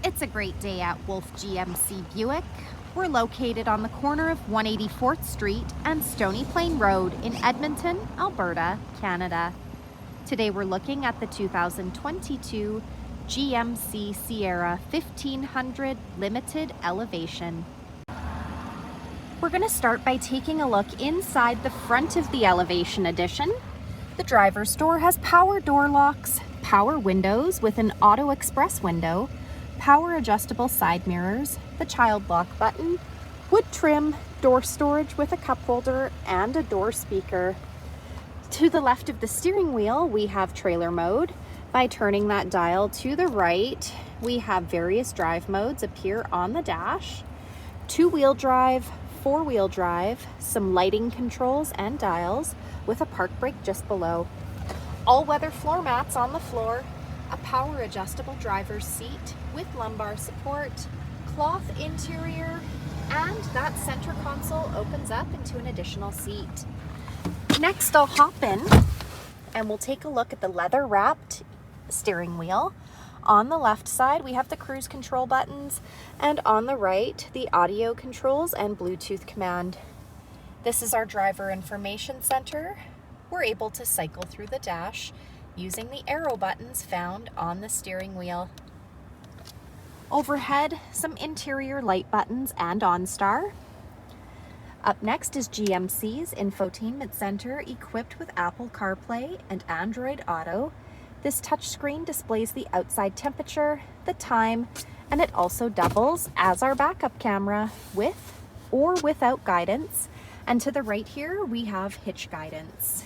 It's a great day at Wolfe GMC Buick. We're located on the corner of 184th Street and Stony Plain Road in Edmonton, Alberta, Canada. Today we're looking at the 2022 GMC Sierra 1500 Limited Elevation. We're going to start by taking a look inside the front of the Elevation Edition. The driver's door has power door locks, power windows with an auto express window, power adjustable side mirrors, the child lock button, wood trim, door storage with a cup holder, and a door speaker. To the left of the steering wheel, we have trailer mode. By turning that dial to the right, we have various drive modes appear on the dash. Two-wheel drive, four-wheel drive, some lighting controls and dials with a park brake just below. All-weather floor mats on the floor, a power adjustable driver's seat with lumbar support, cloth interior, and that center console opens up into an additional seat. Next, I'll hop in and we'll take a look at the leather-wrapped steering wheel. On the left side, we have the cruise control buttons, and on the right, the audio controls and Bluetooth command. This is our driver information center. We're able to cycle through the dash using the arrow buttons found on the steering wheel. Overhead, some interior light buttons and OnStar. Up next is GMC's Infotainment Center equipped with Apple Carplay and Android Auto. This touchscreen displays the outside temperature, the time, and it also doubles as our backup camera with or without guidance. And to the right here, we have hitch guidance.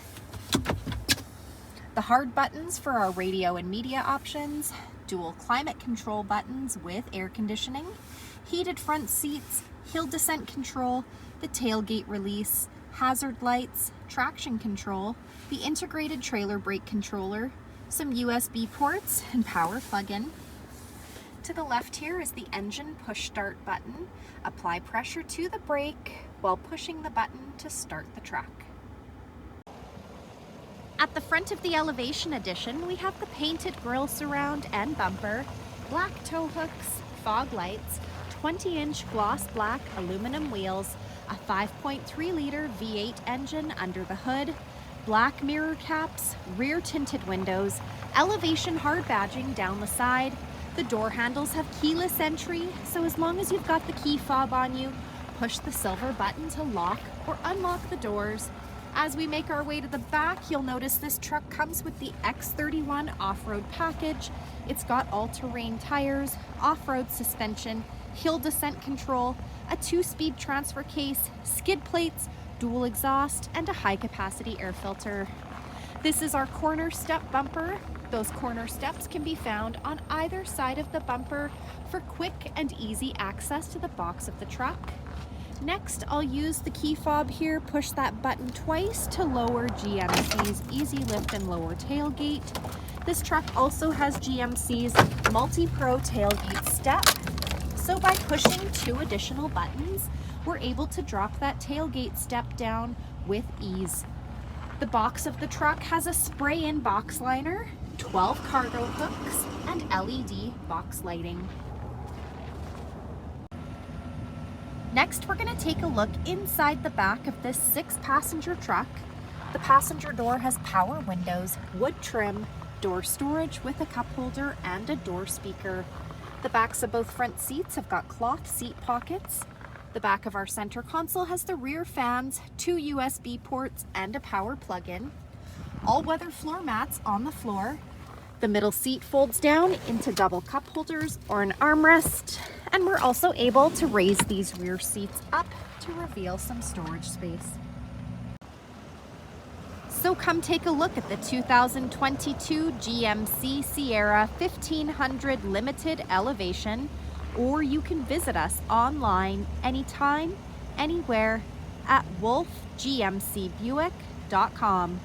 The hard buttons for our radio and media options, dual climate control buttons with air conditioning, heated front seats, hill descent control, the tailgate release, hazard lights, traction control, the integrated trailer brake controller, some USB ports, and power plug-in. To the left here is the engine push start button. Apply pressure to the brake while pushing the button to start the truck. At the front of the Elevation Edition, we have the painted grille surround and bumper, black tow hooks, fog lights, 20-inch gloss black aluminum wheels, a 5.3-liter V8 engine under the hood, black mirror caps, rear tinted windows, Elevation hard badging down the side. The door handles have keyless entry, so as long as you've got the key fob on you, push the silver button to lock or unlock the doors. As we make our way to the back, you'll notice this truck comes with the X31 Offroad Package. It's got all-terrain tires, off-road suspension, hill descent control, a 2-speed transfer case, skid plates, dual exhaust, and a high-capacity air filter. This is our CornerStep bumper. Those corner steps can be found on either side of the bumper for quick and easy access to the box of the truck. Next, I'll use the key fob here, push that button twice to lower GMC's easy lift and lower tailgate. This truck also has GMC's MultiPro tailgate step. So by pushing 2 additional buttons, we're able to drop that tailgate step down with ease. The box of the truck has a spray-in box liner, 12 cargo hooks, and LED box lighting. Next, we're going to take a look inside the back of this 6-passenger truck. The passenger door has power windows, wood trim, door storage with a cup holder, and a door speaker. The backs of both front seats have got cloth seat pockets. The back of our center console has the rear fans, 2 USB ports, and a power plug-in. All-weather floor mats on the floor. The middle seat folds down into double cup holders or an armrest, and we're also able to raise these rear seats up to reveal some storage space. So come take a look at the 2022 GMC Sierra 1500 Limited Elevation, or you can visit us online anytime, anywhere at wolfegmcbuick.com.